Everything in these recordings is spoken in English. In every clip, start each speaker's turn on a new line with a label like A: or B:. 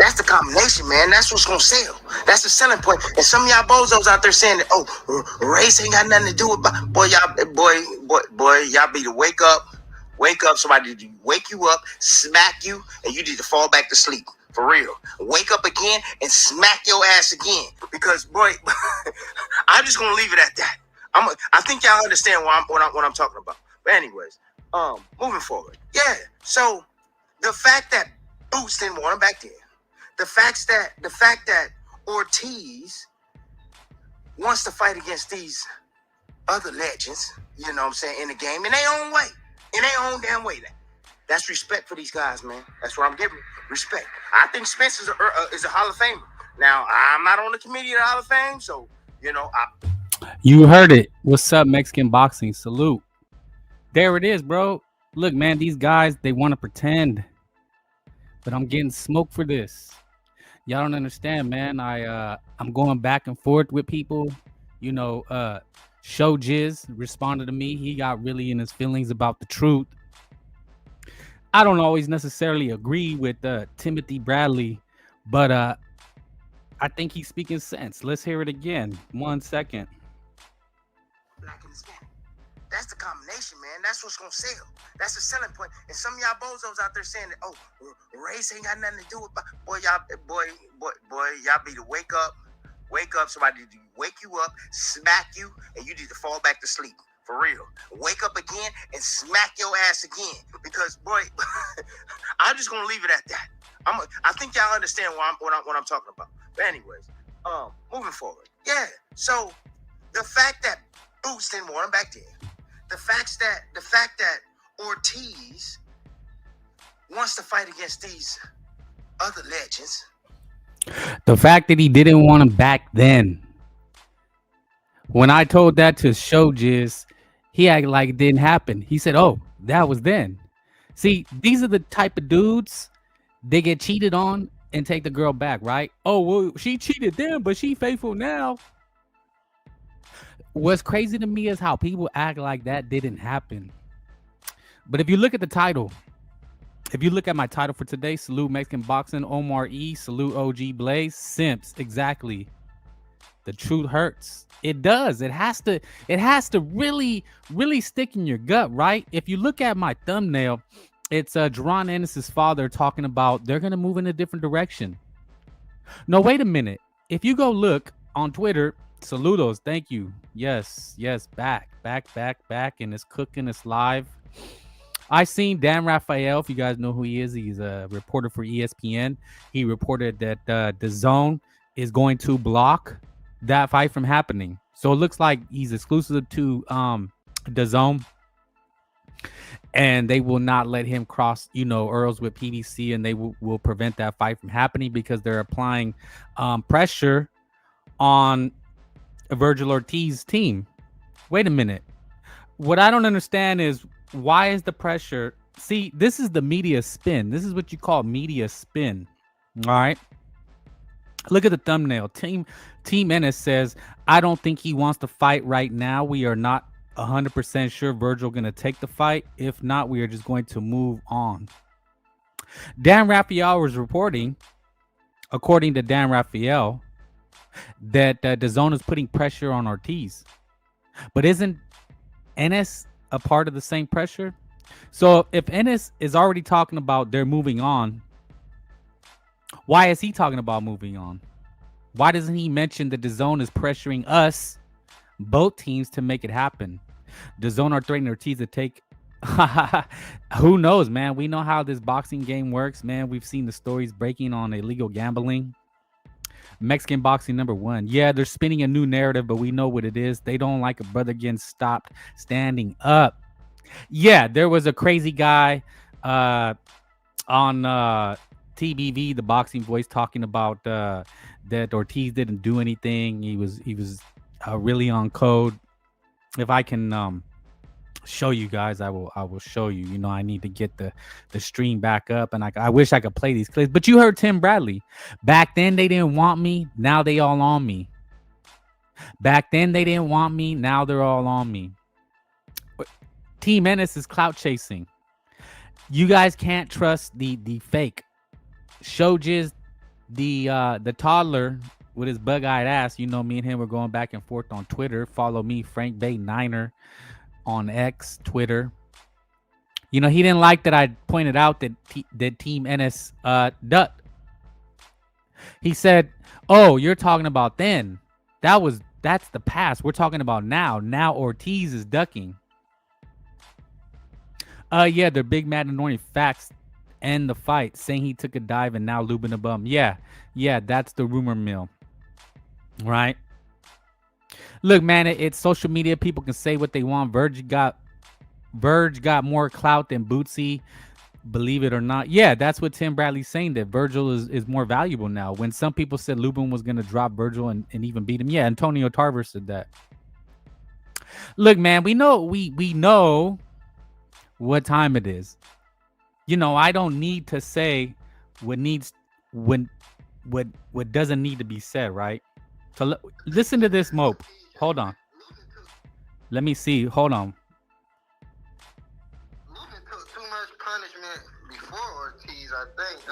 A: That's the combination, man. That's what's gonna sell. That's the selling point. And some of y'all bozos out there saying that, oh, race ain't got nothing to do with boy, y'all be to wake up, somebody to wake you up, smack you, and you need to fall back to sleep. For real. Wake up again and smack your ass again. Because boy, I'm just gonna leave it at that. I think y'all understand what I'm talking about. But anyways, moving forward. Yeah. So the fact that Boots didn't want him back then, the fact that Ortiz wants to fight against these other legends, you know what I'm saying, in the game, in their own way, in their own damn way. That's respect for these guys, man. That's what I'm giving respect. I think Spence is a Hall of Famer. Now, I'm not on the committee of the Hall of Fame, so, you know,
B: You heard it. What's up, Mexican boxing? Salute. There it is, bro. Look, man, these guys, they want to pretend, but I'm getting smoked for this. Y'all don't understand, man. I'm going back and forth with people. You know, Show Jizz responded to me. He got really in his feelings about the truth. I don't always necessarily agree with Timothy Bradley, but I think he's speaking sense. Let's hear it again. 1 second.
A: Black and Hispanic. That's the combination, man. That's what's gonna sell. That's the selling point. And some of y'all bozos out there saying that, oh, race ain't got nothing to do with y'all be to wake up, somebody to wake you up, smack you, and you need to fall back to sleep. For real. Wake up again and smack your ass again. Because boy, I'm just gonna leave it at that. I think y'all understand what I'm talking about. But anyways, moving forward. Yeah. So the fact that Boots didn't want him back then, the fact that Ortiz wants to fight against these other legends,
B: the fact that he didn't want him back then. When I told that to Show Jizz, he acted like it didn't happen. He said, oh, that was then. See, these are the type of dudes, they get cheated on and take the girl back, right? Oh, well, she cheated then, but she faithful now. What's crazy to me is how people act like that didn't happen. But if you look at the title, if you look at my title for today, Salute Mexican Boxing, Omar E, Salute OG Blaze, Simps, exactly. The truth hurts. It does. It has to really, really stick in your gut, right? If you look at my thumbnail, it's Jerron Ennis' father talking about they're going to move in a different direction. No, wait a minute. If you go look on Twitter, saludos, thank you. Yes, back, and it's cooking, it's live. I seen Dan Raphael, if you guys know who he is, he's a reporter for ESPN. He reported that Dazn is going to block that fight from happening. So it looks like he's exclusive to Dazn, and they will not let him cross, Earls with PBC, and they will prevent that fight from happening because they're applying pressure on Virgil Ortiz's team. Wait a minute. What I don't understand is why is the pressure? See, this is the media spin. This is what you call media spin. All right. Look at the thumbnail. Team Ennis says, I don't think he wants to fight right now. We are not 100% sure Virgil going to take the fight. If not, we are just going to move on. Dan Raphael was reporting, according to Dan Raphael, that Dazn is putting pressure on Ortiz. But isn't Ennis a part of the same pressure? So if Ennis is already talking about they're moving on, why is he talking about moving on? Why doesn't he mention that Dazn is pressuring us, both teams, to make it happen? Dazn are threatening Ortiz to take. Who knows, man? We know how this boxing game works, man. We've seen the stories breaking on illegal gambling. Mexican boxing #1. Yeah, they're spinning a new narrative, but we know what it is. They don't like a brother getting stopped standing up. Yeah, there was a crazy guy on TBV, the boxing voice, talking about that Ortiz didn't do anything. He was really on code. If I can show you guys, I will show you. I need to get the stream back up, and I wish I could play these clips. But you heard Tim Bradley. Back then they didn't want me. Now they all on me. Back then they didn't want me. Now they're all on me. Team Ennis is clout chasing. You guys can't trust the fake. Show Jizz the toddler with his bug-eyed ass. You know, me and him were going back and forth on Twitter. Follow me, Frank Bay Niner, on X, Twitter. You know, he didn't like that I pointed out that Team Ennis ducked. He said, "Oh, you're talking about then. That's the past. We're talking about now. Now Ortiz is ducking." Yeah, they're big mad annoying facts and the fight, saying he took a dive and now lubing a bum. Yeah, that's the rumor mill, right? Look, man, it's social media. People can say what they want. Verge got more clout than Bootsy, believe it or not. Yeah, that's what Tim Bradley's saying, that Virgil is more valuable now. When some people said Lubin was going to drop Virgil and even beat him. Yeah, Antonio Tarver said that. Look, man, we know what time it is. You know, I don't need to say what doesn't need to be said, right? So listen to this mope. Hold on. Let me see. Hold on.
C: Lubin took too much punishment before Ortiz, I think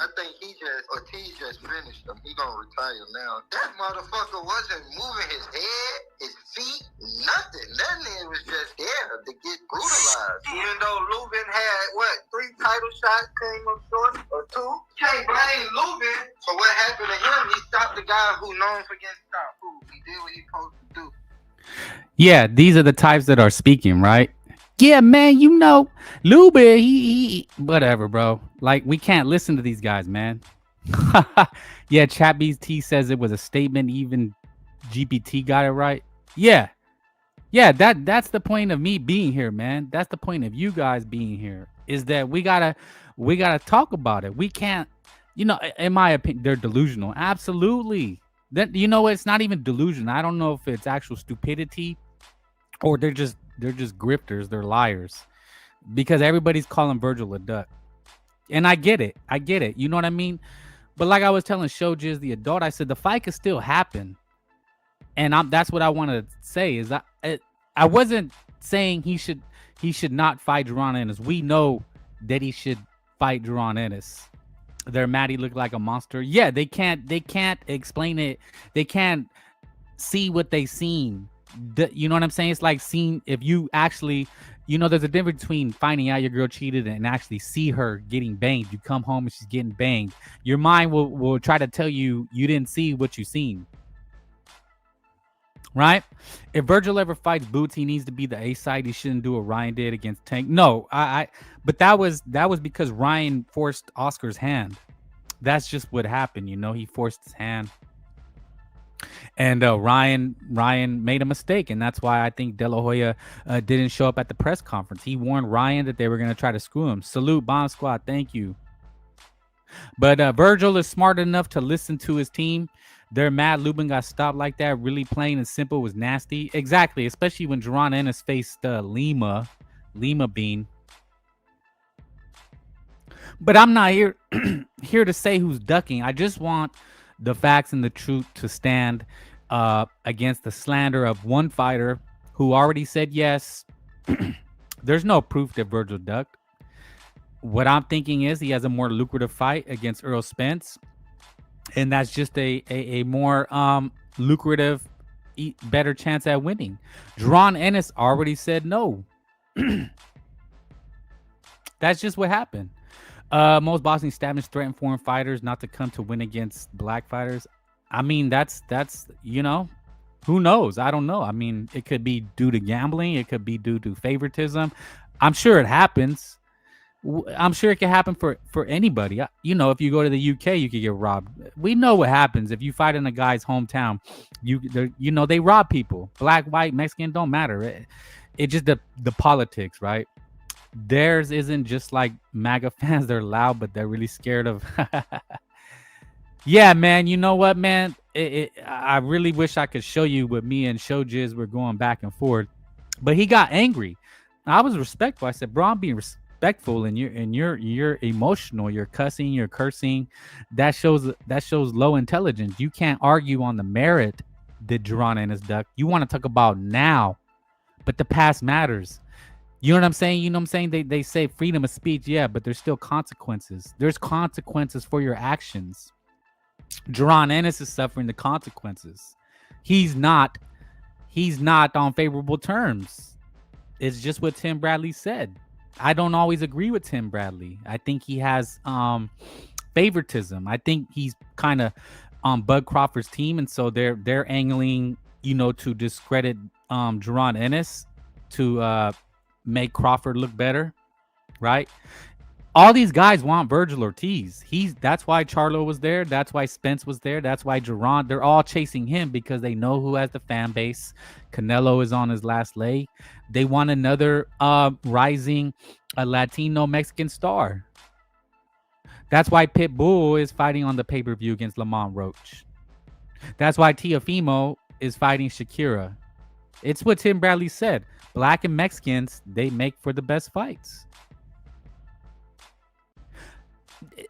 C: Ortiz just finished him. He gonna retire now. That motherfucker wasn't moving his head, his feet, nothing. That nigga was just there to get brutalized. Even though Lubin had, 3 title shots, came up short, or 2. Can't blame Lubin for what happened to him. He stopped the guy who known for getting stopped. He did what he supposed to do.
B: Yeah, these are the types that are speaking, right? Yeah, man, you know, Lubin, he whatever, bro. Like, we can't listen to these guys, man. Yeah, Chat BT says it was a statement. Even GPT got it right. Yeah, that's the point of me being here, man. That's the point of you guys being here, is that we gotta talk about it. We can't, you know, in my opinion, they're delusional. Absolutely. That, you know, it's not even delusion. I don't know if it's actual stupidity or they're just grifters. They're liars, because everybody's calling Virgil a duck, and I get it. You know what I mean? But like I was telling Showjiz the adult, I said the fight could still happen, and that's what I want to say. Is I wasn't saying he should not fight Jaron Ennis. We know that he should fight Jaron Ennis. They're mad he looked like a monster. Yeah, they can't explain it. They can't see what they seen. You know what I'm saying? It's like seeing, if you actually, you know, there's a difference between finding out your girl cheated and actually see her getting banged. You come home and she's getting banged. Your mind will try to tell you didn't see what you seen. Right? If Virgil ever fights Boots, he needs to be the A side. He shouldn't do what Ryan did against Tank. No, but that was because Ryan forced Oscar's hand. That's just what happened, you know. He forced his hand. And Ryan made a mistake, and that's why I think De La Hoya didn't show up at the press conference. He warned Ryan that they were going to try to screw him. Salute, Bomb Squad. Thank you. But Virgil is smart enough to listen to his team. They're mad Lubin got stopped like that. Really plain and simple, was nasty. Exactly, especially when Jaron Ennis faced Lima Bean. But I'm not here to say who's ducking. I just want the facts and the truth to stand against the slander of one fighter who already said yes. There's no proof that Virgil ducked. What I'm thinking is he has a more lucrative fight against Earl Spence, and that's just a more lucrative, better chance at winning. Jaron Ennis already said no. That's just what happened. Most boxing establishments threaten foreign fighters not to come to win against black fighters. I mean, that's you know, who knows? I don't know. I mean, it could be due to gambling. It could be due to favoritism. I'm sure it happens. I'm sure it can happen for anybody. You know, if you go to the UK, you could get robbed. We know what happens if you fight in a guy's hometown. You know, they rob people. Black, white, Mexican, don't matter. It just the politics, right? Theirs isn't just like MAGA fans. They're loud, but they're really scared of. Yeah, man. You know what, man? I really wish I could show you what me and Showjiz were going back and forth, but he got angry. I was respectful. I said, "Bro, I'm being respectful, and you're emotional. You're cussing. You're cursing. That shows low intelligence. You can't argue on the merit that Jaron Ennis ducked. You want to talk about now, but the past matters." You know what I'm saying? You know what I'm saying? They say freedom of speech, yeah, but there's still consequences. There's consequences for your actions. Jaron Ennis is suffering the consequences. He's not on favorable terms. It's just what Tim Bradley said. I don't always agree with Tim Bradley. I think he has favoritism. I think he's kind of on Bud Crawford's team, and so they're angling, to discredit Jaron Ennis to make Crawford look better, right? All these guys want Virgil Ortiz. That's why Charlo was there. That's why Spence was there. That's why Jaron. They're all chasing him because they know who has the fan base. Canelo is on his last leg. They want another rising Latino Mexican star. That's why Pitbull is fighting on the pay-per-view against Lamont Roach. That's why Teofimo is fighting Shakira. It's what Tim Bradley said. Black and Mexicans, they make for the best fights.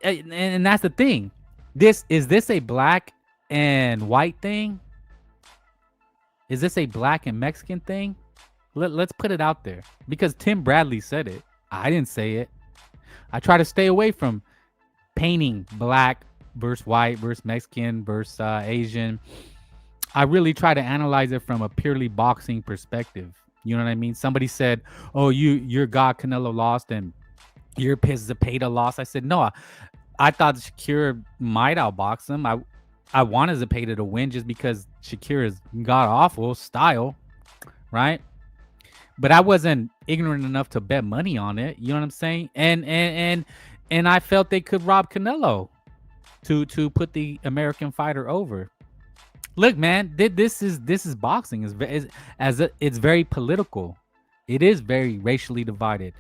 B: And that's the thing. Is this a black and white thing? Is this a black and Mexican thing? Let's put it out there, because Tim Bradley said it. I didn't say it. I try to stay away from painting black versus white versus Mexican versus Asian. I really try to analyze it from a purely boxing perspective. You know what I mean? Somebody said, "Oh, your God Canelo lost and your pissed Zepeda lost." I said, "No, I thought Shakira might outbox him. I wanted Zepeda to win just because Shakira's god awful style, right? But I wasn't ignorant enough to bet money on it. You know what I'm saying? And I felt they could rob Canelo to put the American fighter over. Look, man, this is boxing. It's very political. It is very racially divided.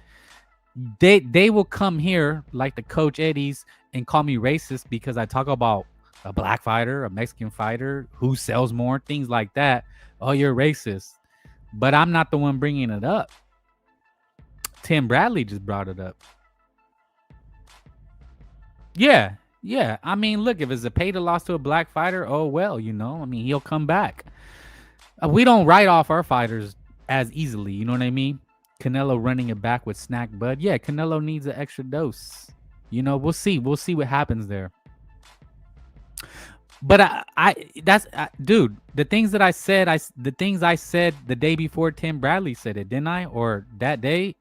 B: They will come here like the Coach Eddies and call me racist because I talk about a black fighter, a Mexican fighter, who sells more, things like that. Oh, you're racist. But I'm not the one bringing it up. Tim Bradley just brought it up. Yeah. I mean, look, if it's a pay to loss to a black fighter, oh, well, I mean, he'll come back. We don't write off our fighters as easily. You know what I mean? Canelo running it back with Snack Bud. Yeah, Canelo needs an extra dose. We'll see. We'll see what happens there. But dude, the things that I said, the day before Tim Bradley said it, didn't I? Or that day,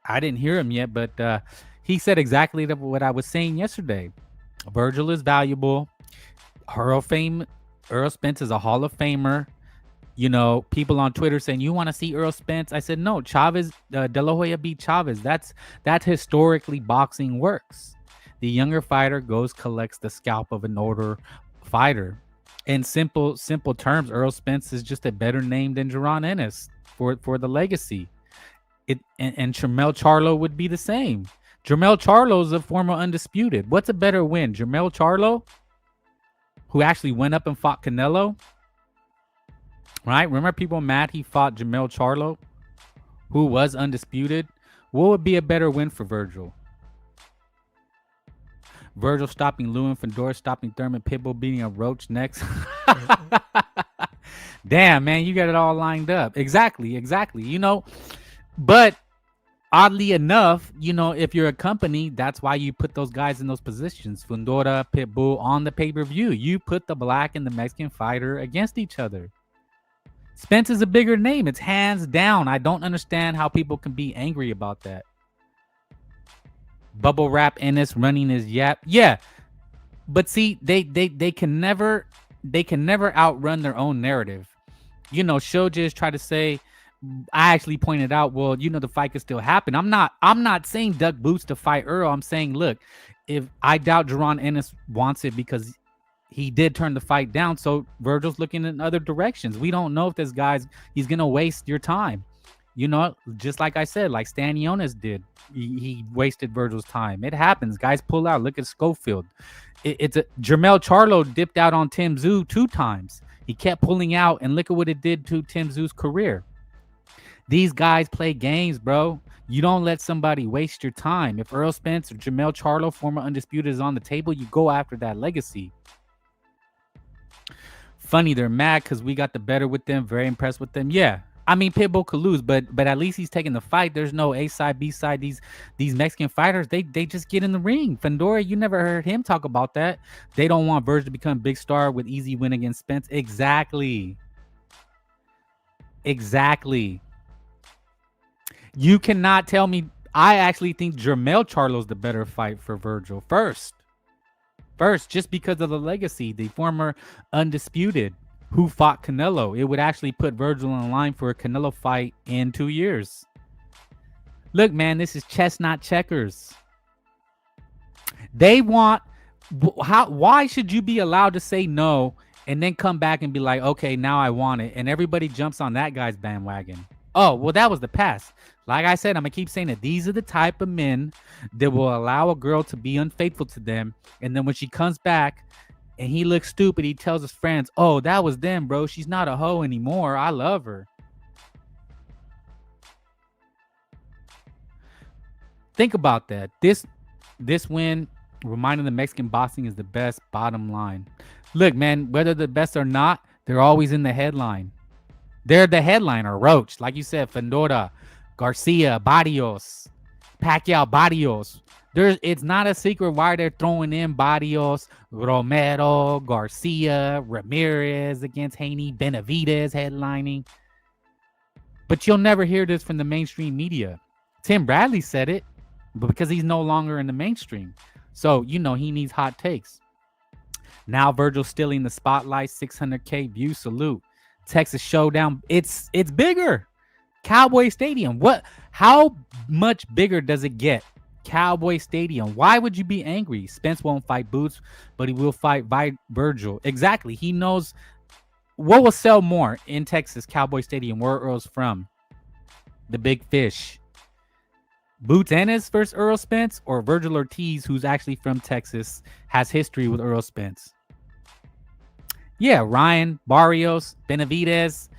B: I didn't hear him yet, but he said exactly what I was saying yesterday. Virgil is valuable. Earl Spence is a Hall of Famer. People on Twitter saying, you want to see Earl Spence? I said, no, Chavez, De La Hoya beat Chavez. That's historically boxing works. The younger fighter collects the scalp of an older fighter. In simple terms, Earl Spence is just a better name than Jaron Ennis for the legacy. And Jermell Charlo would be the same. Jermell Charlo is a former undisputed. What's a better win? Jermell Charlo, who actually went up and fought Canelo, right? Remember people mad he fought Jermell Charlo, who was undisputed? What would be a better win for Virgil? Virgil stopping Lewin, Fedor stopping Thurman, Pitbull beating a Roach next. Damn, man, you got it all lined up. Exactly. But oddly enough, if you're a company, that's why you put those guys in those positions. Fundora, Pitbull on the pay-per-view. You put the black and the Mexican fighter against each other. Spence is a bigger name. It's hands down. I don't understand how people can be angry about that. Bubble wrap Ennis running his yap. Yeah. But see, they can never outrun their own narrative. Show tried to say, I actually pointed out, well, the fight could still happen. I'm not saying duck boots to fight Earl. I'm saying, look, if I doubt Jaron Ennis wants it because he did turn the fight down. So Virgil's looking in other directions. We don't know if this he's going to waste your time. Just like I said, like Stanionis did, he wasted Virgil's time. It happens. Guys pull out. Look at Schofield. Jermell Charlo dipped out on Tim Tszyu 2 times. He kept pulling out, and look at what it did to Tim Tszyu's career. These guys play games, bro. You don't let somebody waste your time. If Earl Spence or Jermell Charlo, former undisputed, is on the table, you go after that legacy. Funny, they're mad because we got the better with them. Very impressed with them. Yeah. I mean, Pitbull could lose, but at least he's taking the fight. There's no A side, B side. These Mexican fighters, they just get in the ring. Fundora, you never heard him talk about that. They don't want Verge to become a big star with easy win against Spence. Exactly. You cannot tell me. I actually think Jermell Charlo's the better fight for Virgil. First, just because of the legacy, the former undisputed who fought Canelo. It would actually put Virgil in line for a Canelo fight in 2 years. Look, man, this is chess, not checkers. They want why should you be allowed to say no and then come back and be like, okay, now I want it, and everybody jumps on that guy's bandwagon? Oh, well, that was the past. Like I said, I'm gonna keep saying that these are the type of men that will allow a girl to be unfaithful to them, and then when she comes back and he looks stupid, he tells his friends, oh, that was them, bro. She's not a hoe anymore. I love her. Think about that. This win reminding the Mexican boxing is the best. Bottom line. Look, man, whether the best or not, they're always in the headline. They're the headliner. Roach, like you said, Fundora, Garcia, Barrios, Pacquiao, Barrios. It's not a secret why they're throwing in Barrios, Romero, Garcia, Ramirez against Haney, Benavidez headlining. But you'll never hear this from the mainstream media. Tim Bradley said it, but because he's no longer in the mainstream. So, he needs hot takes. Now Virgil stealing the spotlight, 600K view, salute. Texas Showdown, it's bigger. Cowboy Stadium. How much bigger does it get? Cowboy Stadium. Why would you be angry? Spence won't fight Boots, but he will fight Virgil. Exactly. He knows what will sell more in Texas, Cowboy Stadium, where Earl's from. The big fish. Boots Ennis versus Earl Spence, or Virgil Ortiz, who's actually from Texas, has history with Earl Spence. Yeah, Ryan, Barrios, Benavidez.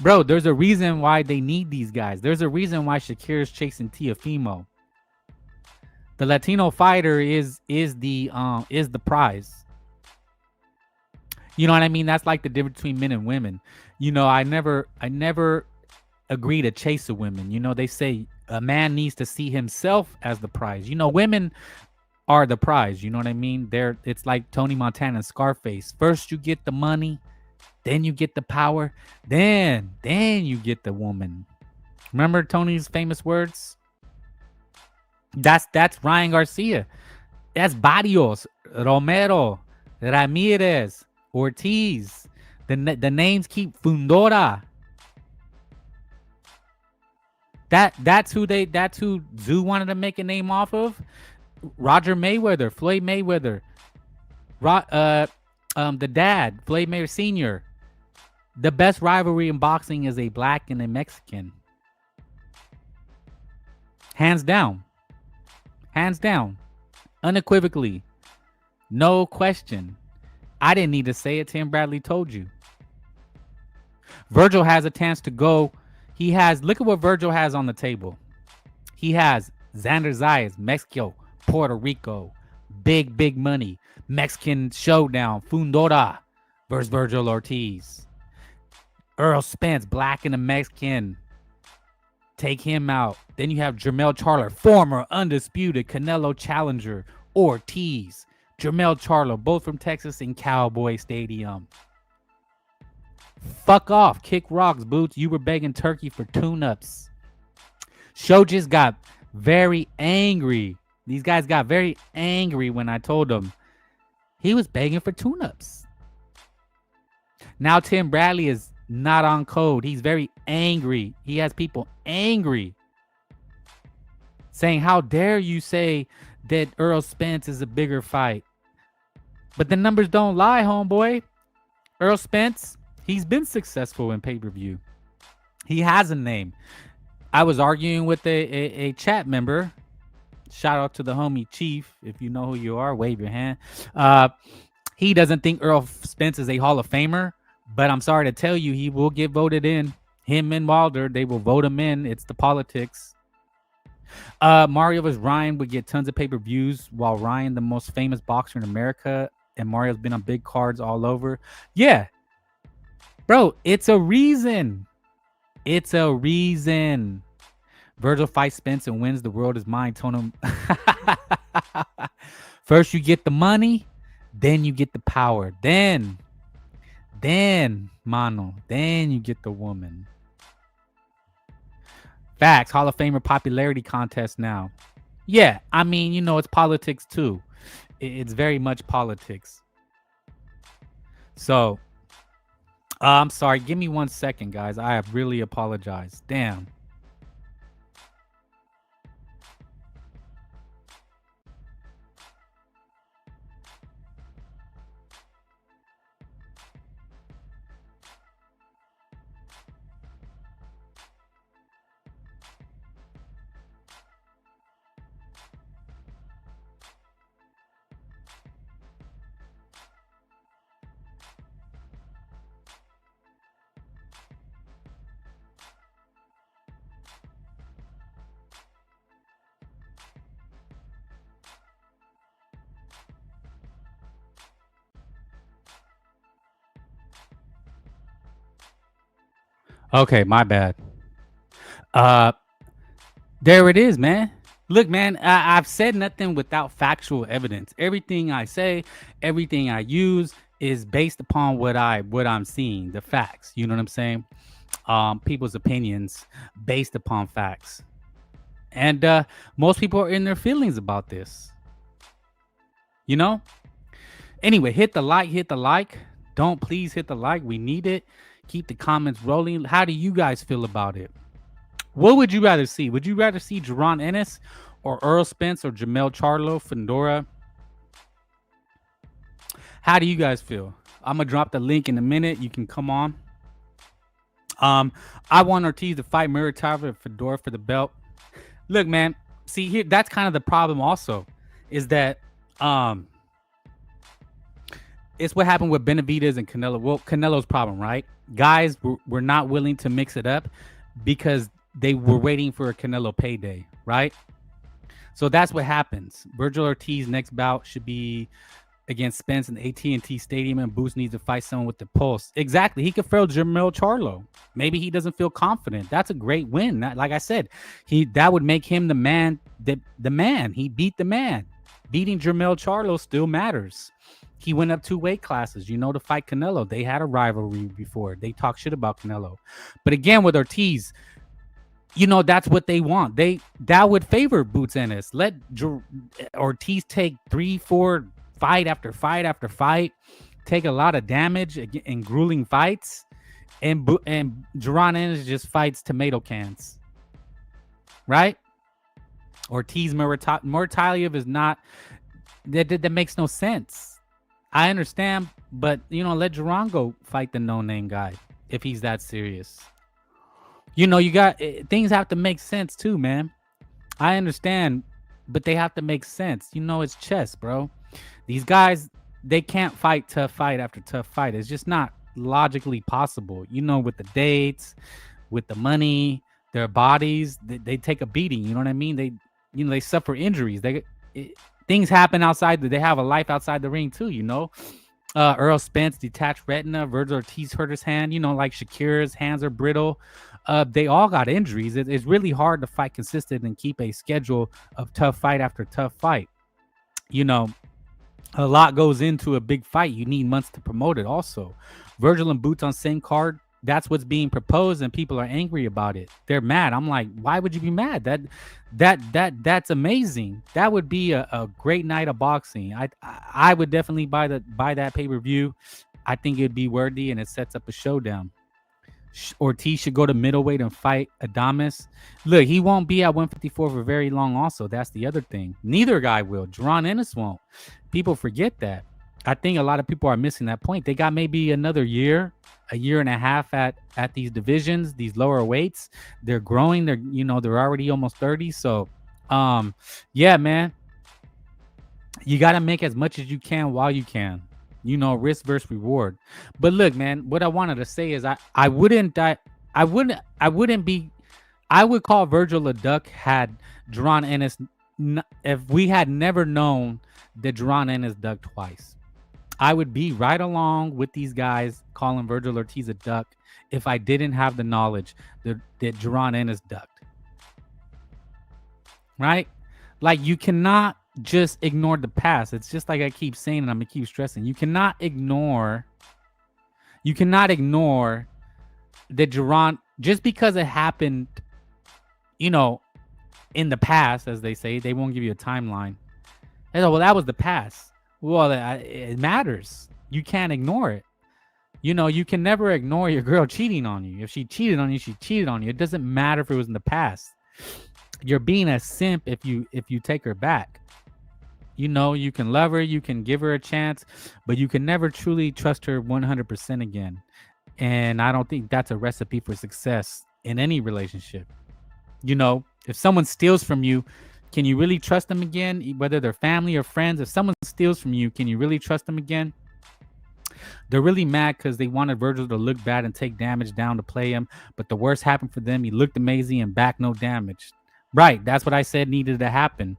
B: Bro, there's a reason why they need these guys. There's a reason why Shakira's chasing Teofimo. The Latino fighter is the prize. You know what I mean? That's like the difference between men and women. I never agree to chase a woman. They say a man needs to see himself as the prize. Women are the prize. You know what I mean? It's like Tony Montana and Scarface. First you get the money, then you get the power, then you get the woman. Remember Tony's famous words? That's Ryan Garcia. That's Barrios, Romero, Ramirez, Ortiz. The names keep Fundora. That's who Zoo wanted to make a name off of. Roger Mayweather, Floyd Mayweather, the dad, Floyd Mayweather Sr. The best rivalry in boxing is a black and a Mexican. Hands down. Unequivocally. No question. I didn't need to say it. Tim Bradley told you. Virgil has a chance to go. Look at what Virgil has on the table. He has Xander Zayas, Mexico, Puerto Rico, big money, Mexican showdown, Fundora versus Virgil Ortiz. Earl Spence, black and a Mexican. Take him out. Then you have Jermell Charlo, former undisputed Canelo challenger, Ortiz. Jermell Charlo, both from Texas in Cowboy Stadium. Fuck off. Kick rocks, Boots. You were begging Turkey for tune-ups. Show just got very angry. These guys got very angry when I told them he was begging for tune-ups. Now Tim Bradley is not on code. He's very angry. He has people angry, saying, how dare you say that Earl Spence is a bigger fight? But the numbers don't lie, homeboy. Earl Spence, he's been successful in pay-per-view. He has a name. I was arguing with a chat member. Shout out to the homie Chief. If you know who you are, wave your hand. He doesn't think Earl Spence is a Hall of Famer, but I'm sorry to tell you, he will get voted in. Him and Wilder, they will vote him in. It's the politics. Mario vs. Ryan would get tons of pay-per-views, while Ryan, the most famous boxer in America, and Mario's been on big cards all over. Yeah. Bro, it's a reason. It's a reason. Virgil fights Spence and wins. The world is mine. Told him. First you get the money, then you get the power. Then, mano, then you get the woman. Facts. Hall of Famer popularity contest now. Yeah, I mean, you know, it's politics too. It's very much politics. So, I'm sorry. Give me 1 second, guys. I have really apologized. Damn. Okay, my bad. There it is, man. Look, man, I've said nothing without factual evidence. Everything I say, everything I use is based upon what I'm seeing, the facts. You know what I'm saying? People's opinions based upon facts. And most people are in their feelings about this. You know? Anyway, hit the like. Don't please hit the like. We need it. Keep the comments rolling. How do you guys feel about it? What would you rather see? Would you rather see Jaron Ennis or Earl Spence or Jamel Charlo, Fedora? How do you guys feel? I'm going to drop the link in a minute. You can come on. I want Ortiz to fight Muratov and Fedora for the belt. Look, man. See, here, that's kind of the problem also. Is that it's what happened with Benavidez and Canelo. Well, Canelo's problem, right? Guys were not willing to mix it up because they were waiting for a Canelo payday, right? So that's what happens. Virgil Ortiz next bout should be against Spence in the AT&T Stadium, and Boots needs to fight someone with the pulse. Exactly. He could fail Jamel Charlo. Maybe he doesn't feel confident. That's a great win. Like I said, that would make him the man. The man. He beat the man. Beating Jamel Charlo still matters. He went up 2 weight classes, you know, to fight Canelo. They had a rivalry before. They talk shit about Canelo. But again, with Ortiz, you know, that's what they want. That would favor Boots Ennis. Let Ortiz take 3-4 fight after fight after fight, take a lot of damage in grueling fights, and Jaron Ennis just fights tomato cans, right? Ortiz Muratov is not. That makes no sense. I understand, but you know, let Jaron go fight the no-name guy if he's that serious. You know, things have to make sense too, man. I understand, but they have to make sense. You know, it's chess, bro. These guys, they can't fight tough fight after tough fight. It's just not logically possible. You know, with the dates, with the money, their bodies, they take a beating. You know what I mean? They suffer injuries. Things happen outside. They have a life outside the ring too, you know. Earl Spence, detached retina. Virgil Ortiz hurt his hand. You know, like Shakira's hands are brittle. They all got injuries. It's really hard to fight consistent and keep a schedule of tough fight after tough fight. You know, a lot goes into a big fight. You need months to promote it also. Virgil and Boots on same card. That's what's being proposed, and people are angry about it. They're mad. I'm like, why would you be mad? That's amazing. That would be a great night of boxing. I would definitely buy that pay-per-view. I think it'd be worthy, and it sets up a showdown. Ortiz should go to middleweight and fight Adames. Look, he won't be at 154 for very long also. That's the other thing. Neither guy will. Jaron Ennis won't. People forget that. I think a lot of people are missing that point. They got maybe another year, a year and a half at these divisions, these lower weights. They're growing. They're already almost 30. So, yeah, man, you got to make as much as you can while you can. You know, risk versus reward. But look, man, what I wanted to say is I would call Virgil a duck had Jaron Ennis, if we had never known that Jaron Ennis ducked twice. I would be right along with these guys calling Virgil Ortiz a duck if I didn't have the knowledge that Jaron Ennis ducked. Right? Like, you cannot just ignore the past. It's just like I keep saying, and I'm gonna keep stressing. You cannot ignore that Jaron, just because it happened, you know, in the past, as they say, they won't give you a timeline. And, well, that was the past. Well, it matters. You can't ignore it. You know, you can never ignore your girl cheating on you. If she cheated on you, she cheated on you. It doesn't matter if it was in the past. You're being a simp if you take her back. You know, you can love her, you can give her a chance, but you can never truly trust her 100% again. And I don't think that's a recipe for success in any relationship. You know, if someone steals from you, can you really trust them again? Whether they're family or friends, if someone steals from you, can you really trust them again? They're really mad because they wanted Virgil to look bad and take damage down to play him. But the worst happened for them. He looked amazing and back no damage. Right. That's what I said needed to happen.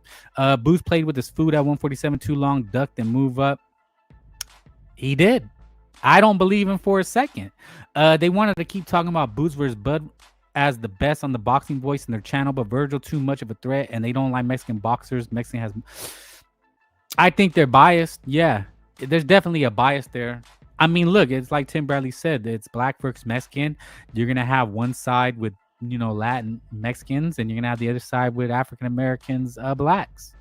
B: Booth played with his food at 147 too long, ducked and move up. He did. I don't believe him for a second. They wanted to keep talking about Booth versus Bud as the best on the Boxing Voice in their channel, but Virgil too much of a threat, and they don't like Mexican boxers. Mexican has... I think they're biased. Yeah, there's definitely a bias there. I mean, look, it's like Tim Bradley said, it's black versus Mexican. You're going to have one side with, you know, Latin Mexicans, and you're going to have the other side with African Americans, blacks.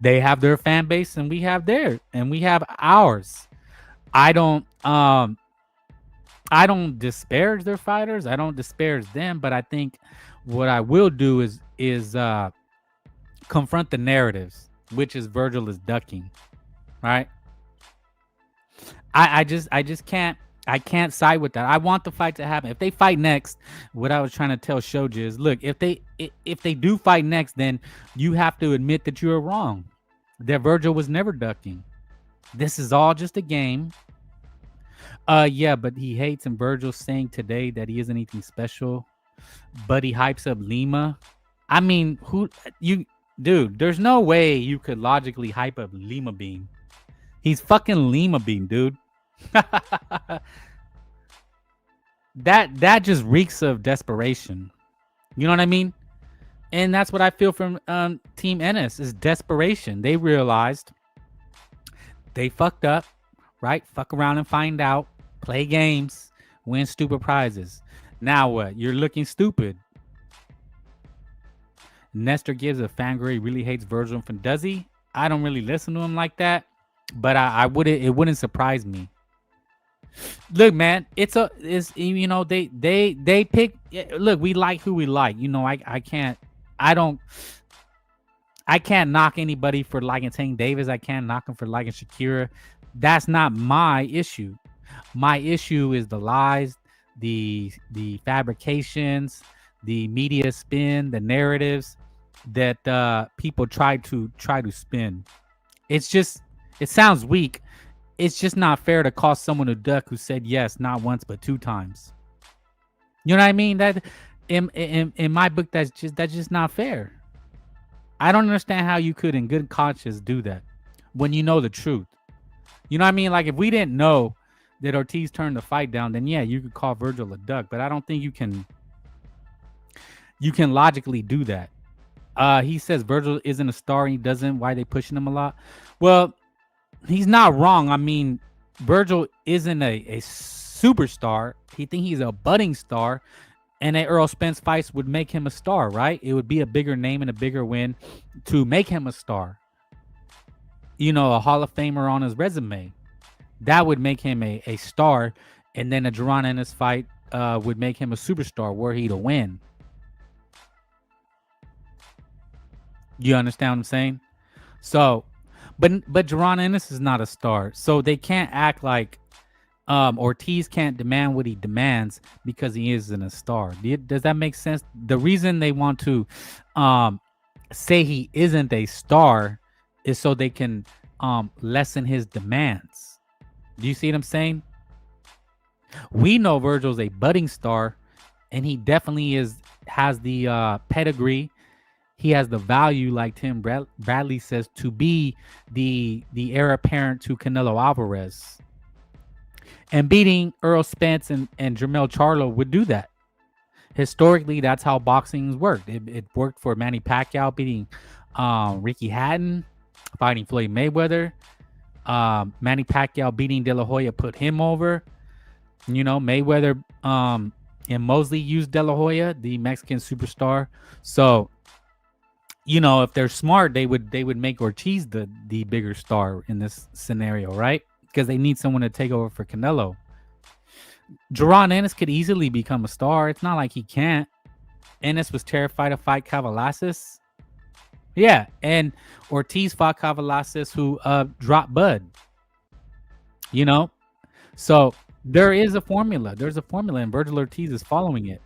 B: They have their fan base, and we have theirs, and we have ours. I don't disparage their fighters. I don't disparage them, but I think what I will do is confront the narratives, which is Virgil is ducking, right? I just can't side with that. I want the fight to happen. If they fight next, what I was trying to tell Shoji is, look, if they do fight next, then you have to admit that you are wrong. That Virgil was never ducking. This is all just a game. Yeah, but he hates, and Virgil's saying today that he isn't anything special, but he hypes up Lima. I mean, dude, there's no way you could logically hype up Lima Bean. He's fucking Lima Bean, dude. That just reeks of desperation. You know what I mean? And that's what I feel from Team Ennis is desperation. They realized they fucked up, right? Fuck around and find out, play games, win stupid prizes. Now what? You're looking stupid. Nestor gives a fangirl. He really hates Virgil from does he? I don't really listen to him like that, but it wouldn't surprise me. Look, man, it's you know, they pick. Look, we like who we like. You know, I can't knock anybody for liking Tank Davis. I can't knock him for liking Shakira. That's not my issue. My issue is the lies, the fabrications, the media spin, the narratives that people try to spin. It sounds weak. It's just not fair to call someone a duck who said yes not once but 2 times. You know what I mean? That in my book, that's just not fair. I don't understand how you could in good conscience do that when you know the truth. You know what I mean? Like, if we didn't know that Ortiz turned the fight down, then yeah, you could call Virgil a duck, but I don't think you can logically do that. He says Virgil isn't a star and he doesn't. Why they pushing him a lot? Well, he's not wrong. I mean, Virgil isn't a superstar. He thinks he's a budding star, and a Earl Spence fights would make him a star, right? It would be a bigger name and a bigger win to make him a star. You know, a Hall of Famer on his resume. That would make him a star, and then a Jaron Ennis fight would make him a superstar were he to win. You understand what I'm saying? So, but Jaron Ennis is not a star, so they can't act like Ortiz can't demand what he demands because he isn't a star. Does that make sense? The reason they want to say he isn't a star is so they can lessen his demands. Do you see what I'm saying? We know Virgil's a budding star, and he definitely has the pedigree. He has the value, like Tim Bradley says, to be the heir apparent to Canelo Alvarez. And beating Earl Spence and Jermell Charlo would do that. Historically, that's how boxing's worked. It worked for Manny Pacquiao beating Ricky Hatton, fighting Floyd Mayweather. Manny Pacquiao beating De La Hoya put him over. You know, Mayweather and Mosley used De La Hoya, the Mexican superstar. So, you know, if they're smart, they would make Ortiz the bigger star in this scenario, right? Because they need someone to take over for Canelo. Jaron Ennis could easily become a star. It's not like he can't. Ennis was terrified to fight Cavalasis. Yeah, and Ortiz fought Cavalasis, who dropped Bud. You know, so there is a formula. There's a formula, and Virgil Ortiz is following it.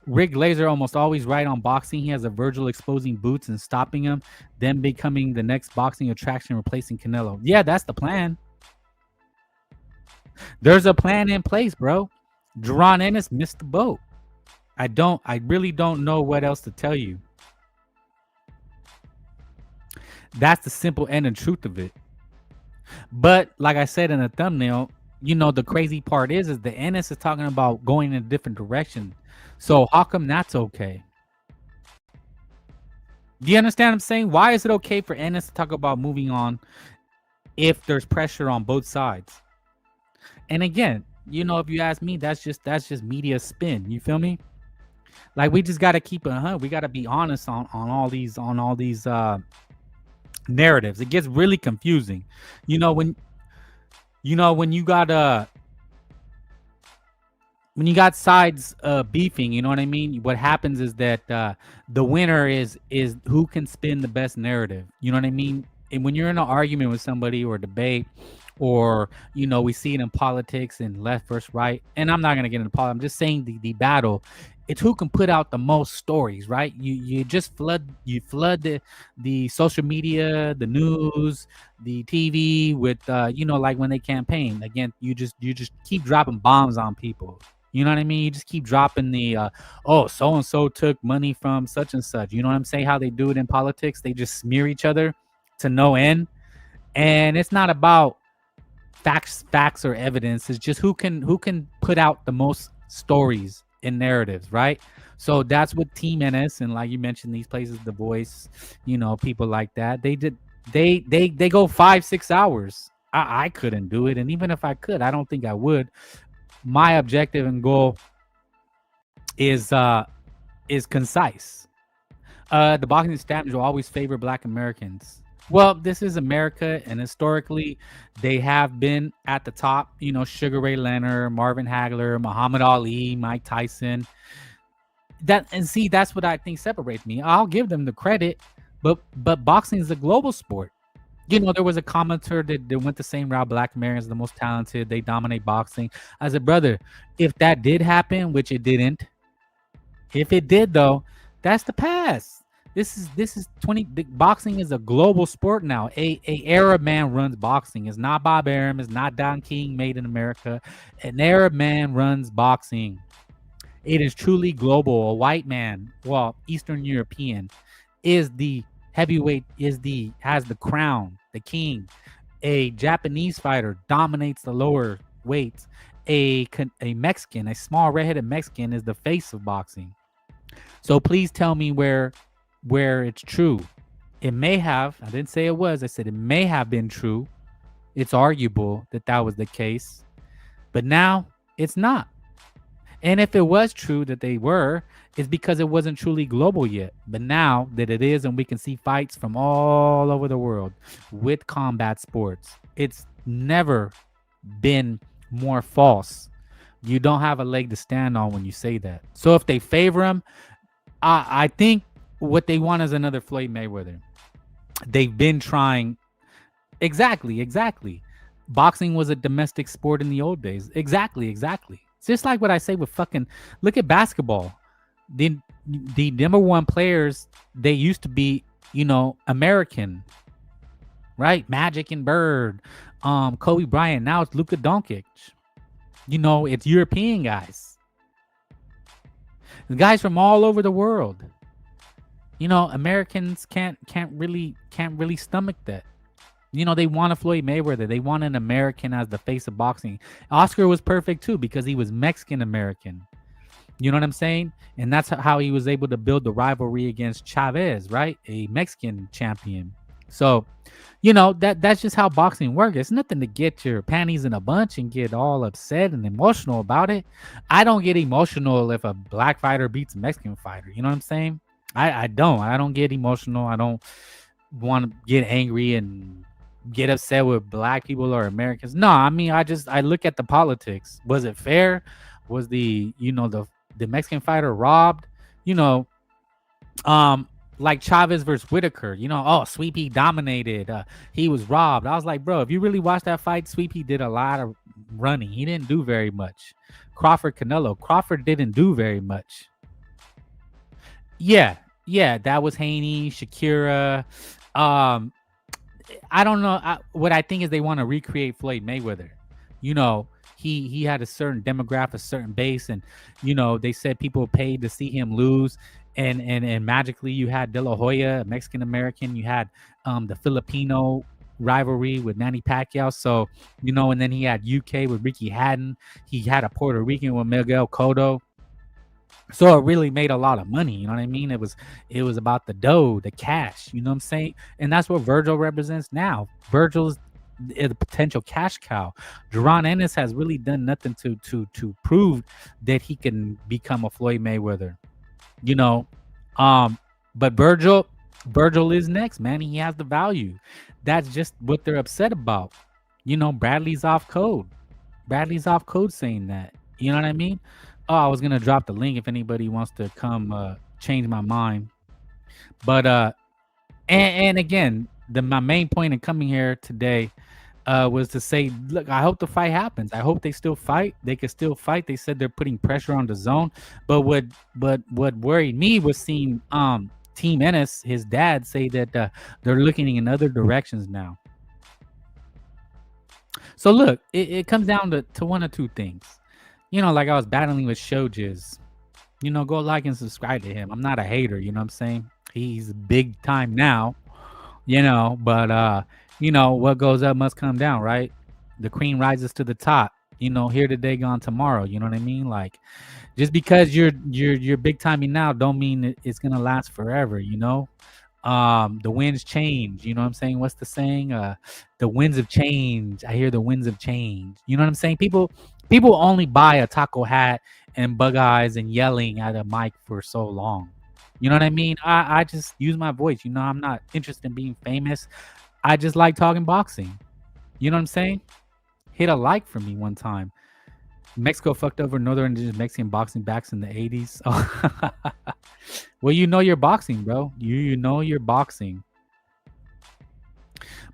B: Rick Glazer almost always right on boxing. He has a Virgil exposing boots and stopping him, then becoming the next boxing attraction, replacing Canelo. Yeah, that's the plan. There's a plan in place, bro. Jaron Ennis missed the boat. I really don't know what else to tell you. That's the simple end and truth of it. But like I said in the thumbnail, you know, the crazy part is the Ennis is talking about going in a different direction. So how come that's okay? Do you understand what I'm saying? Why is it okay for Ennis to talk about moving on if there's pressure on both sides? And again, you know, if you ask me, that's just media spin. You feel me? Like, we just got to keep it, we got to be honest on all these narratives. It gets really confusing. You know, when you got sides beefing, you know what I mean? What happens is that the winner is who can spin the best narrative. You know what I mean? And when you're in an argument with somebody or debate, or, you know, we see it in politics and left versus right. And I'm not going to get into politics. I'm just saying the battle. It's who can put out the most stories, right? You just flood the social media, the news, the TV with you know, like when they campaign. Again, you just keep dropping bombs on people. You know what I mean? You just keep dropping the so and so took money from such and such. You know what I'm saying? How they do it in politics? They just smear each other to no end. And it's not about facts or evidence. It's just who can put out the most stories and narratives, right? So that's what Team Ennis, and like you mentioned, these places, The Voice, you know, people like that, they go 5-6 hours. I couldn't do it, and even if I could, I don't think I would. My objective and goal is concise. The boxing standards will always favor Black Americans. Well, this is America, and historically, they have been at the top. You know, Sugar Ray Leonard, Marvin Hagler, Muhammad Ali, Mike Tyson. That's what I think separates me. I'll give them the credit, but boxing is a global sport. You know, there was a commenter that went the same route. Black Americans are the most talented. They dominate boxing. I said, brother, if that did happen, which it didn't, if it did though, that's the past. This is boxing is a global sport now. A Arab man runs boxing. It's not Bob Arum. It's not Don King made in America. An Arab man runs boxing. It is truly global. A white man, well, Eastern European, is the heavyweight, has the crown, the king. A Japanese fighter dominates the lower weights. A Mexican, a small redheaded Mexican, is the face of boxing. So please tell me where it's true. It may have, I didn't say it was, I said it may have been true. It's arguable that was the case, but now it's not. And if it was true that they were, it's because it wasn't truly global yet. But now that it is, and we can see fights from all over the world with combat sports, it's never been more false. You don't have a leg to stand on when you say that. So if they favor him, I think what they want is another Floyd Mayweather. They've been trying. Exactly. Boxing was a domestic sport in the old days. Exactly. It's just like what I say with look at basketball. The number one players, they used to be, you know, American, right? Magic and Bird, Kobe Bryant. Now it's Luka Doncic. You know, it's European guys. The guys from all over the world. You know, Americans can't really stomach that. You know, they want a Floyd Mayweather. They want an American as the face of boxing. Oscar was perfect too because he was Mexican American. You know what I'm saying? And that's how he was able to build the rivalry against Chavez, right? A Mexican champion. So, you know, that's just how boxing works. It's nothing to get your panties in a bunch and get all upset and emotional about it. I don't get emotional if a black fighter beats a Mexican fighter. You know what I'm saying? I don't get emotional. I don't want to get angry and get upset with black people or Americans. No, I mean, I look at the politics. Was it fair? Was the Mexican fighter robbed? You know, like Chavez versus Whitaker. You know, oh, Sweet Pea dominated. He was robbed. I was like, bro, if you really watch that fight, Sweet Pea did a lot of running. He didn't do very much. Crawford Canelo. Crawford didn't do very much. Yeah, that was Haney, Shakira. I don't know. What I think is they want to recreate Floyd Mayweather. You know, he had a certain demographic, a certain base, and you know they said people paid to see him lose, and magically you had De La Hoya, a Mexican American. You had the Filipino rivalry with Manny Pacquiao. So you know, and then he had UK with Ricky Hatton. He had a Puerto Rican with Miguel Cotto. So it really made a lot of money, you know what I mean? It was about the dough, the cash, you know what I'm saying? And that's what Virgil represents now. Virgil's the potential cash cow. Duran Ennis has really done nothing to prove that he can become a Floyd Mayweather, you know. But Virgil is next, man. He has the value. That's just what they're upset about. You know, Bradley's off code. Bradley's off code saying that. You know what I mean? Oh, I was gonna drop the link if anybody wants to come change my mind. But and again, my main point in coming here today was to say, look, I hope the fight happens. I hope they still fight. They could still fight. They said they're putting pressure on Dazn. But what worried me was seeing Team Ennis, his dad, say that they're looking in other directions now. So look, it comes down to one or two things. You know, like I was battling with Showjiz. You know, go like and subscribe to him. I'm not a hater, you know what I'm saying? He's big time now, you know, but you know, what goes up must come down, right? The queen rises to the top. You know, here today, gone tomorrow. You know what I mean? Like, just because you're big timing now, don't mean it's gonna last forever. You know, the winds change. You know what I'm saying? What's the saying? The winds of change. I hear the winds of change. You know what I'm saying? People only buy a taco hat and bug eyes and yelling at a mic for so long. You know what I mean? I just use my voice. You know, I'm not interested in being famous. I just like talking boxing. You know what I'm saying? Hit a like for me one time. Mexico fucked over Northern Indigenous Mexican boxing backs in the 80s. Well, you know you're boxing, bro. You know you're boxing.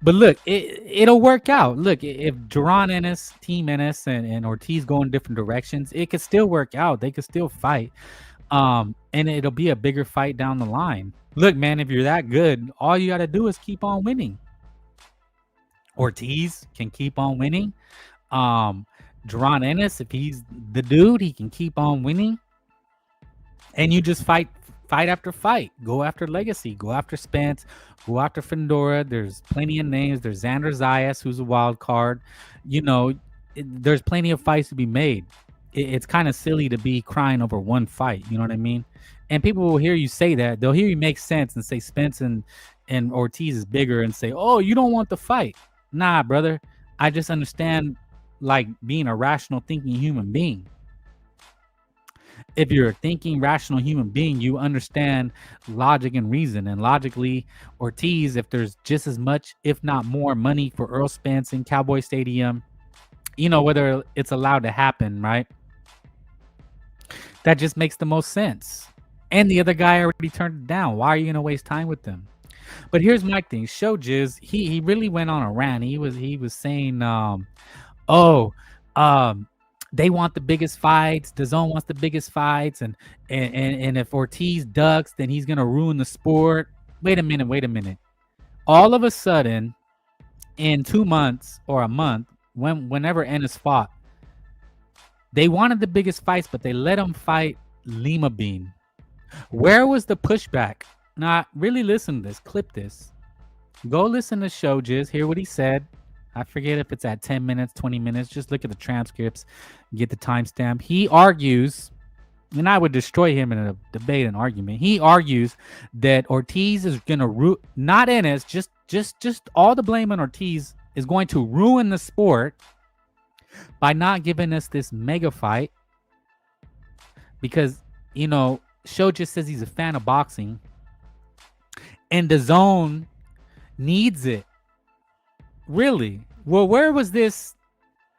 B: But look, it'll work out. Look, if Duran Ennis, Team Ennis, and Ortiz go in different directions, it could still work out. They could still fight. And it'll be a bigger fight down the line. Look, man, if you're that good, all you got to do is keep on winning. Ortiz can keep on winning. Duran Ennis, if he's the dude, he can keep on winning. And you just fight after fight. Go after Legacy. Go after Spence. Go after Fedora. There's plenty of names. There's Xander Zayas, who's a wild card. You know, there's plenty of fights to be made. It's kind of silly to be crying over one fight. You know what I mean? And people will hear you say that. They'll hear you make sense and say Spence and Ortiz is bigger and say, oh, you don't want the fight. Nah, brother. I just understand, like, being a rational thinking human being. If you're a thinking, rational human being, you understand logic and reason. And logically, Ortiz, if there's just as much, if not more, money for Earl Spence in Cowboy Stadium, you know, whether it's allowed to happen, right? That just makes the most sense. And the other guy already turned it down. Why are you going to waste time with them? But here's my thing. Showjiz, he really went on a rant. He was saying, they want the biggest fights. DAZN wants the biggest fights, and if Ortiz ducks, then he's gonna ruin the sport. Wait a minute. All of a sudden, in 2 months or a month, whenever Ennis fought, they wanted the biggest fights, but they let him fight Lima Bean. Where was the pushback? Now, really listen to this. Clip this. Go listen to show Jizz, hear what he said. I forget if it's at 10 minutes, 20 minutes. Just look at the transcripts, get the timestamp. He argues, and I would destroy him in a debate and argument. He argues that Ortiz is gonna not Ennis, just all the blame on Ortiz is going to ruin the sport by not giving us this mega fight. Because, you know, Show just says he's a fan of boxing, and Dazn needs it. Really? Well, where was this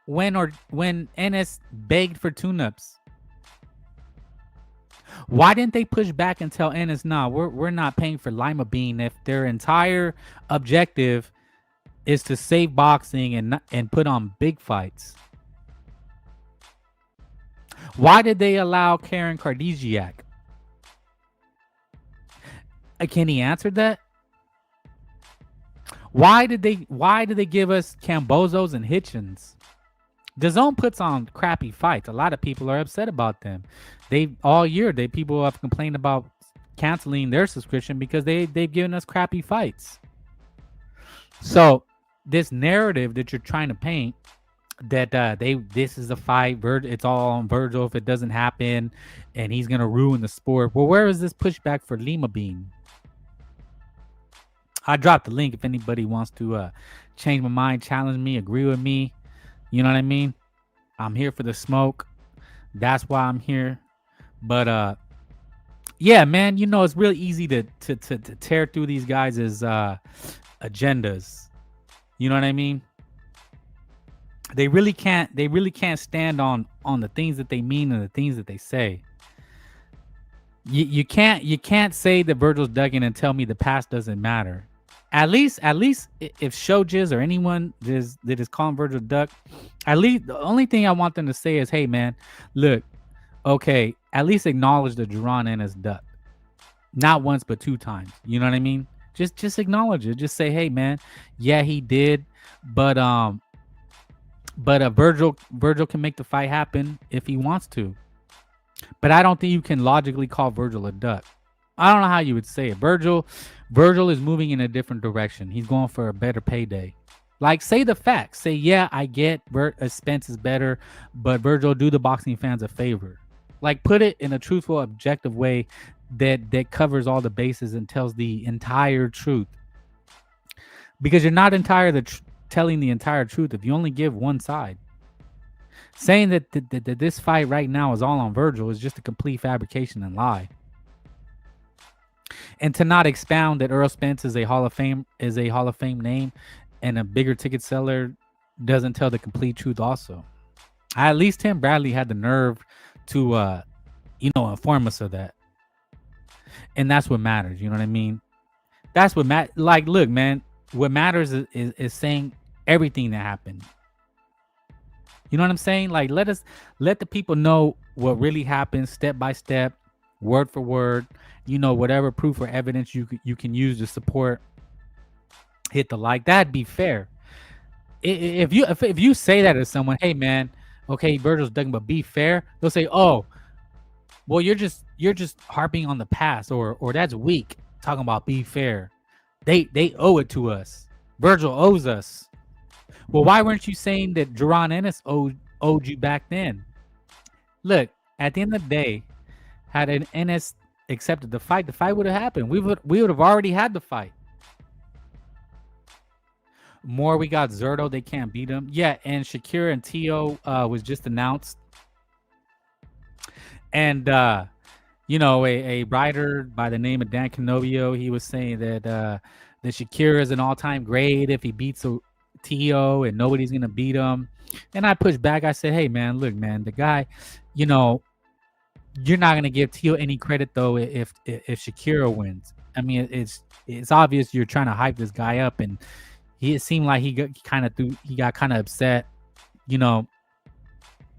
B: when Ennis begged for tune-ups? Why didn't they push back and tell Ennis, nah, we're not paying for Lima Bean if their entire objective is to save boxing and put on big fights? Why did they allow Karen Kardashian? Can he answer that? Why did they give us Cambozos and Hitchens? Dazn puts on crappy fights. A lot of people are upset about them. People have complained about canceling their subscription because they've given us crappy fights. So this narrative that you're trying to paint, that this is a fight, it's all on Virgil if it doesn't happen, and he's gonna ruin the sport. Well, where is this pushback for Lima Bean? I dropped the link if anybody wants to change my mind, challenge me, agree with me. You know what I mean? I'm here for the smoke. That's why I'm here. But yeah, man, you know, it's really easy to tear through these guys' agendas. You know what I mean? They really can't stand on the things that they mean and the things that they say. You can't say that Virgil's Duggan and tell me the past doesn't matter. At least if Showjiz or anyone that is calling Virgil Duck, at least the only thing I want them to say is, hey man, look, okay, at least acknowledge that Duran Ennis duck. Not once but 2 times. You know what I mean? Just acknowledge it. Just say, hey man, yeah, he did, but Virgil can make the fight happen if he wants to. But I don't think you can logically call Virgil a duck. I don't know how you would say it. Virgil is moving in a different direction. He's going for a better payday. Like, say the facts. Say, yeah, I get Spence is better, but Virgil, do the boxing fans a favor. Like, put it in a truthful, objective way that covers all the bases and tells the entire truth. Because you're not telling the entire truth if you only give one side. Saying that this fight right now is all on Virgil is just a complete fabrication and lie. And to not expound that Earl Spence is a Hall of Fame name and a bigger ticket seller doesn't tell the complete truth also. At least Tim Bradley had the nerve to inform us of that. And that's what matters, you know what I mean? That's what like, look, man, what matters is saying everything that happened. You know what I'm saying? Like, let the people know what really happened, step by step, word for word. You know, whatever proof or evidence you can use to support. Hit the like. That'd be fair. If you say that to someone, hey man, okay, Virgil's Duggan, but be fair. They'll say, oh, well, you're just harping on the past, or that's weak. Talking about be fair. They owe it to us. Virgil owes us. Well, why weren't you saying that Duran Ennis owed you back then? Look, at the end of the day, had an Ennis accepted the fight would have happened. We would have already had the fight. We got Zerto, they can't beat him. Yeah, and Shakira and Tio was just announced. And a writer by the name of Dan Canovio, he was saying that Shakira is an all-time great if he beats Tio and nobody's gonna beat him. And I pushed back. I said, hey man, look, man, the guy, you're not gonna give Tio any credit though if Shakira wins. I mean, it's obvious you're trying to hype this guy up, and it seemed like he got kind of upset,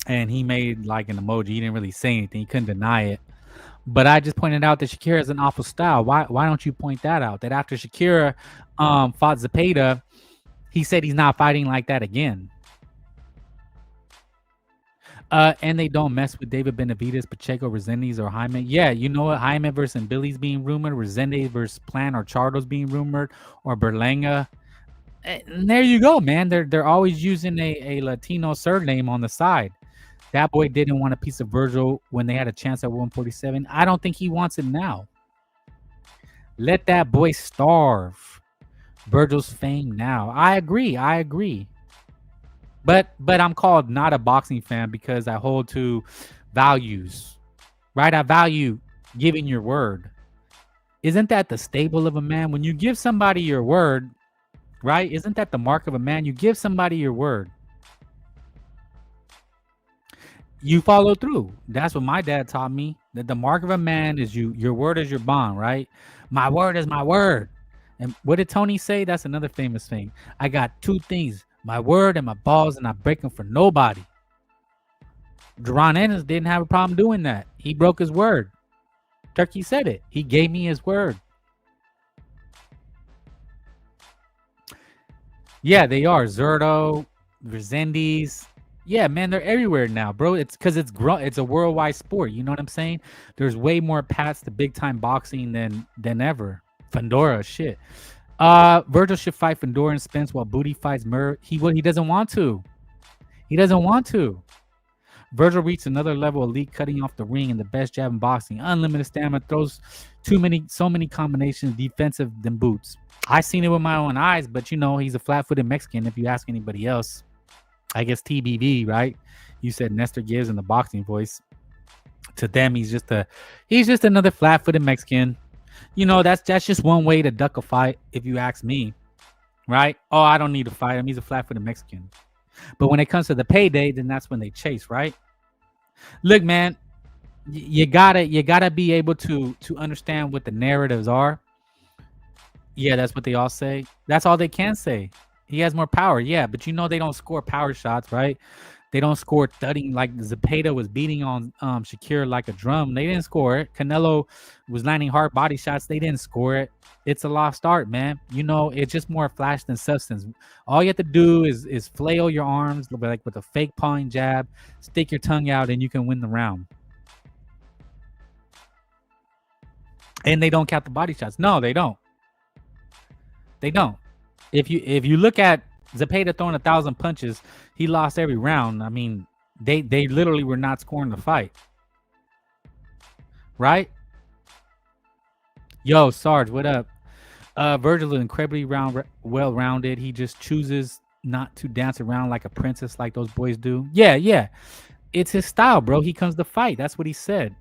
B: and he made like an emoji. He didn't really say anything. He couldn't deny it. But I just pointed out that Shakira is an awful style. Why don't you point that out? That after Shakira fought Zepeda, he said he's not fighting like that again. And they don't mess with David Benavidez, Pacheco, Resendiz, or Jaime. Yeah, you know what? Jaime versus Billy's being rumored. Resende versus Plan or Chardo's being rumored, or Berlanga. And there you go, man. They're always using a Latino surname on the side. That boy didn't want a piece of Virgil when they had a chance at 147. I don't think he wants it now. Let that boy starve. Virgil's fame now. I agree. But I'm called not a boxing fan because I hold to values, right? I value giving your word. Isn't that the staple of a man? When you give somebody your word, right? Isn't that the mark of a man? You give somebody your word. You follow through. That's what my dad taught me. That the mark of a man is your word is your bond, right? My word is my word. And what did Tony say? That's another famous thing. I got two things: my word and my balls, and I break them for nobody. Ennis didn't have a problem doing that. He broke his word. Turkey said it. He gave me his word. Yeah, they are. Zerto, Resendiz. Yeah, man, they're everywhere now, bro. It's because it's a worldwide sport. You know what I'm saying? There's way more paths to big time boxing than ever. Fandora, shit. Virgil should fight Fandora and Spence while Booty fights Murr. He doesn't want to. He doesn't want to. Virgil reached another level of elite, cutting off the ring and the best jab in boxing. Unlimited stamina, throws so many combinations, defensive than boots. I seen it with my own eyes, but you know he's a flat-footed Mexican. If you ask anybody else, I guess TBV, right? You said Nestor Gibbs in the boxing voice. To them, he's just another flat-footed Mexican. You know, that's just one way to duck a fight, if you ask me, right? Oh, I don't need to fight him. He's a flat-footed Mexican. But when it comes to the payday, then that's when they chase, right? Look, man, you gotta be able to understand what the narratives are. Yeah, that's what they all say. That's all they can say. He has more power, yeah, but you know they don't score power shots, right? They don't score thudding like Zepeda was beating on Shakir like a drum. They didn't score it. Canelo was landing hard body shots. They didn't score it. It's a lost art, man. You know, it's just more flash than substance. All you have to do is flail your arms like with a fake pawing jab, stick your tongue out, and you can win the round. And they don't count the body shots. No, they don't. They don't. If you look at Zepeda throwing 1,000 punches, he lost every round. I mean, they literally were not scoring the fight. Right? Yo, Sarge, what up? Virgil is incredibly well-rounded. He just chooses not to dance around like a princess like those boys do. Yeah. It's his style, bro. He comes to fight. That's what he said.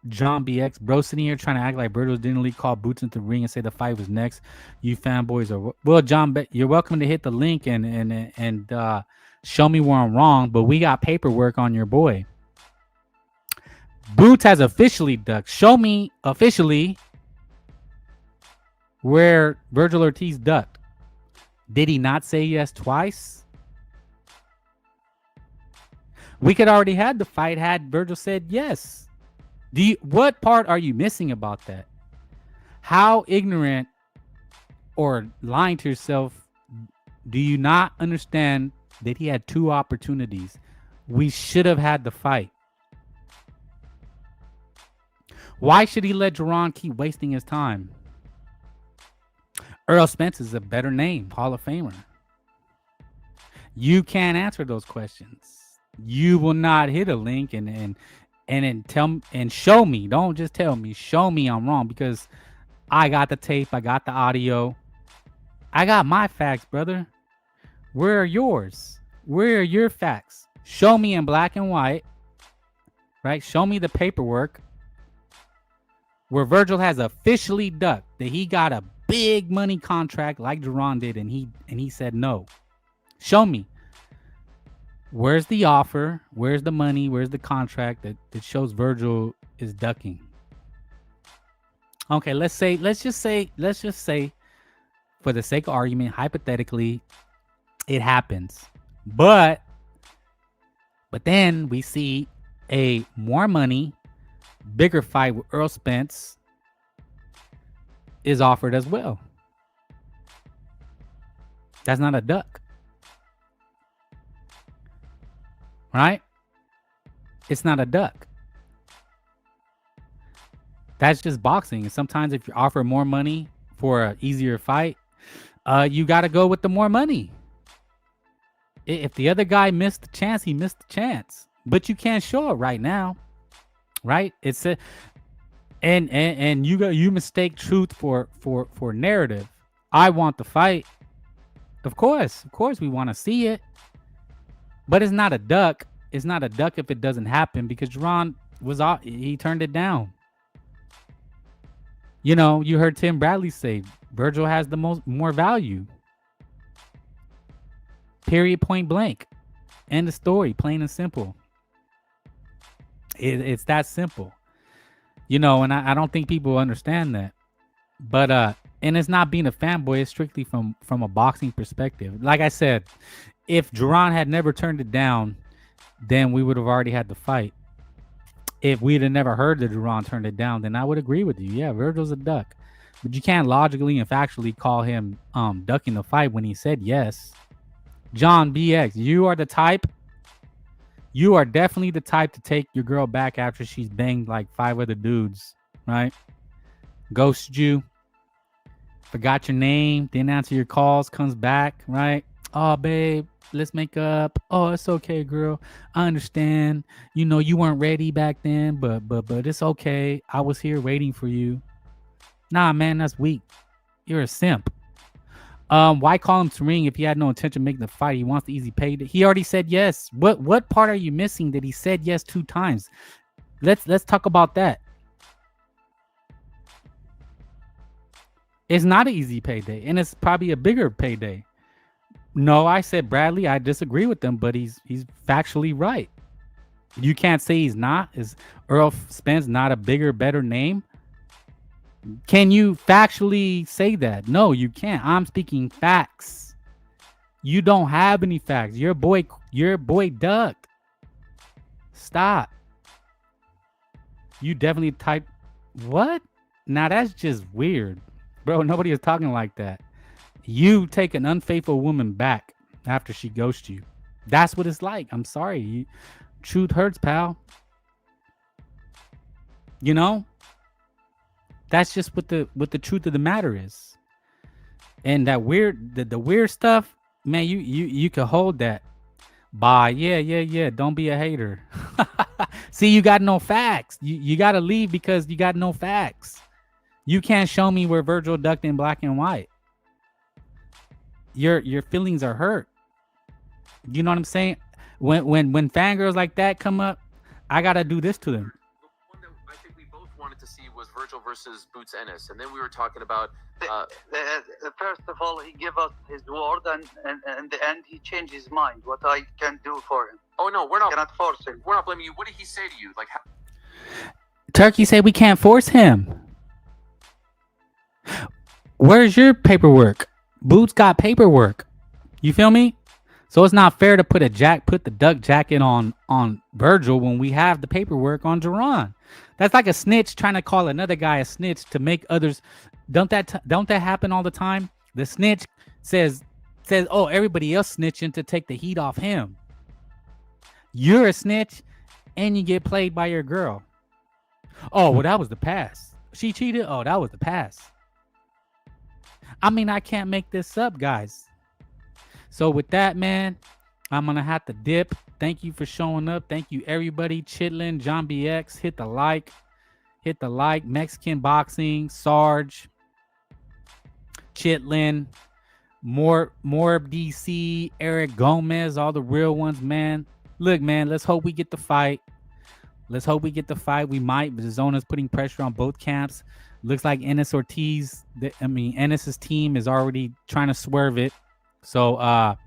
B: John BX, bro, sitting here trying to act like Virgil didn't call boots into the ring and say the fight was next. You fanboys are well, John. You're welcome to hit the link and show me where I'm wrong. But we got paperwork on your boy. Boots has officially ducked. Show me officially where Virgil Ortiz ducked. Did he not say yes twice? We could already had the fight had Virgil said yes. What part are you missing about that? How ignorant or lying to yourself do you not understand that he had two opportunities? We should have had the fight. Why should he let Jerron keep wasting his time? Earl Spence is a better name, Hall of Famer. You can't answer those questions. You will not hit a link and tell and show me. Don't just tell me. Show me I'm wrong because I got the tape. I got the audio. I got my facts, brother. Where are yours? Where are your facts? Show me in black and white. Right? Show me the paperwork where Virgil has officially ducked that he got a big money contract like Jerron did and he said no. Show me. Where's the offer? Where's the money? Where's the contract that shows Virgil is ducking? Okay, let's just say, for the sake of argument, hypothetically, it happens. But then we see a more money, bigger fight with Earl Spence is offered as well. That's not a duck. right? It's not a duck. That's just boxing. And sometimes if you offer more money for an easier fight, you got to go with the more money. If the other guy missed the chance, he missed the chance. But you can't show it right now, right? It's a and you mistake truth for narrative. I want the fight. Of course, we want to see it. But it's not a duck. It's not a duck if it doesn't happen because Jerron he turned it down. You know, you heard Tim Bradley say Virgil has the more value. Period, point blank. End of story, plain and simple. It's that simple. You know, and I don't think people understand that. But and it's not being a fanboy, it's strictly from a boxing perspective. Like I said, if Jerron had never turned it down, then we would have already had the fight. If we'd have never heard that Jerron turned it down, then I would agree with you. Yeah, Virgil's a duck. But you can't logically and factually call him ducking the fight when he said yes. John BX, you are definitely the type to take your girl back after she's banged like 5 other dudes, right? Ghosted you, forgot your name, didn't answer your calls, comes back, right? Oh, babe, let's make up. Oh, it's okay, girl. I understand. You know, you weren't ready back then, but it's okay. I was here waiting for you. Nah, man, that's weak. You're a simp. Why call him to ring if he had no intention of making the fight? He wants the easy pay. He already said yes. What part are you missing that he said yes 2 times? Let's talk about that. It's not an easy payday, and it's probably a bigger payday. No, I said Bradley. I disagree with him, but he's factually right. You can't say he's not. Is Earl Spence not a bigger, better name? Can you factually say that? No, you can't. I'm speaking facts. You don't have any facts. Your boy ducked. Stop. You definitely type what? Now that's just weird. Bro, nobody is talking like that. You take an unfaithful woman back after she ghosts you. That's what it's like. I'm sorry. Truth hurts, pal. You know? That's just what the truth of the matter is. And that weird, the weird stuff, man, you can hold that. Bye. Yeah. Don't be a hater. See, you got no facts. You got to leave because you got no facts. You can't show me where Virgil ducked in black and white. Your feelings are hurt. You know what I'm saying? When fangirls like that come up, I got to do this to them.
D: I think we both wanted to see was Virgil versus Boots Ennis, and then we were talking about.
E: First of all, he gave us his word, and in the end, he changed his mind. What I can do for him?
D: Oh no, we're not.
E: Cannot force him.
D: We're not blaming you. What did he say to you? Like,
B: Turkey said we can't force him. Where's your paperwork? Boots got paperwork. You feel me? So it's not fair to put the duck jacket on Virgil when we have the paperwork on Jerron. That's like a snitch trying to call another guy a snitch to make others. Don't that happen all the time? The snitch says, oh, everybody else snitching to take the heat off him. You're a snitch and you get played by your girl. Oh, well, that was the pass. She cheated. Oh, that was the pass. I mean, I can't make this up, guys. So with that, man, I'm going to have to dip. Thank you for showing up. Thank you, everybody. Chitlin, John BX, hit the like. Mexican Boxing, Sarge, Chitlin, more DC, Eric Gomez, all the real ones, man. Look, man, let's hope we get the fight. We might, but Zona's putting pressure on both camps. Looks like Ennis Ortiz, Ennis's team is already trying to swerve it. So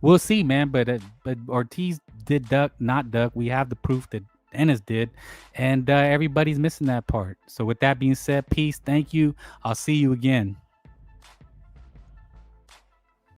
B: we'll see, man. But Ortiz did not duck. We have the proof that Ennis did, and everybody's missing that part. So with that being said, peace. Thank you. I'll see you again.